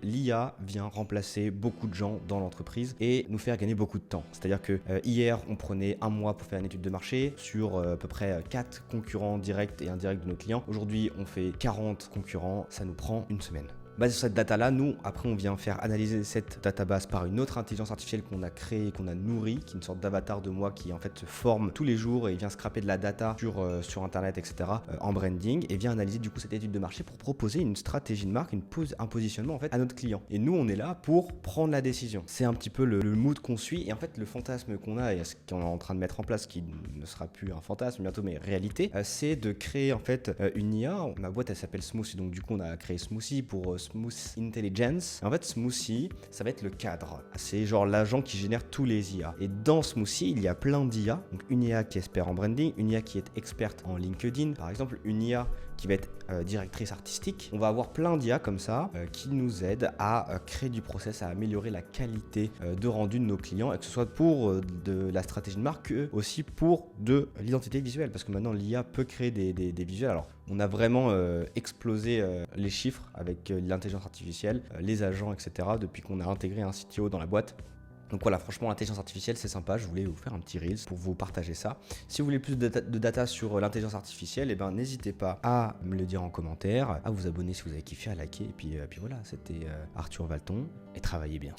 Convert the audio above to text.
l'IA vient remplacer beaucoup de gens dans l'entreprise et nous faire gagner beaucoup de temps. C'est-à-dire que hier, on prenait un mois pour faire une étude de marché sur à peu près 4 concurrents directs et indirects de nos clients. Aujourd'hui, on fait 40 concurrents, ça nous prend une semaine. Basé sur cette data-là, nous, après, on vient faire analyser cette database par une autre intelligence artificielle qu'on a créée, qu'on a nourrie, qui est une sorte d'avatar de moi qui en fait se forme tous les jours et vient scraper de la data sur Internet, etc. En branding et vient analyser du coup cette étude de marché pour proposer une stratégie de marque, un positionnement en fait à notre client. Et nous, on est là pour prendre la décision. C'est un petit peu le mood qu'on suit et en fait le fantasme qu'on a et ce qu'on est en train de mettre en place, qui ne sera plus un fantasme bientôt mais réalité, c'est de créer en fait une IA. Ma boîte elle s'appelle Smoothie, donc du coup on a créé Smoothie pour Smooth Intelligence. Et en fait, Smoothie, ça va être le cadre. C'est genre l'agent qui génère tous les IA. Et dans Smoothie, il y a plein d'IA. Donc une IA qui est expert en branding, une IA qui est experte en LinkedIn, par exemple, une IA qui va être directrice artistique. On va avoir plein d'IA comme ça qui nous aident à créer du process, à améliorer la qualité de rendu de nos clients, et que ce soit pour de la stratégie de marque, aussi pour de l'identité visuelle. Parce que maintenant, l'IA peut créer des visuels. Alors, on a vraiment explosé les chiffres avec l'intelligence artificielle, les agents, etc. depuis qu'on a intégré un CTO dans la boîte. Donc voilà, franchement, l'intelligence artificielle, c'est sympa. Je voulais vous faire un petit Reels pour vous partager ça. Si vous voulez plus de data sur l'intelligence artificielle, eh ben, n'hésitez pas à me le dire en commentaire, à vous abonner si vous avez kiffé, à liker. Et puis voilà, c'était Arthur Valton et travaillez bien.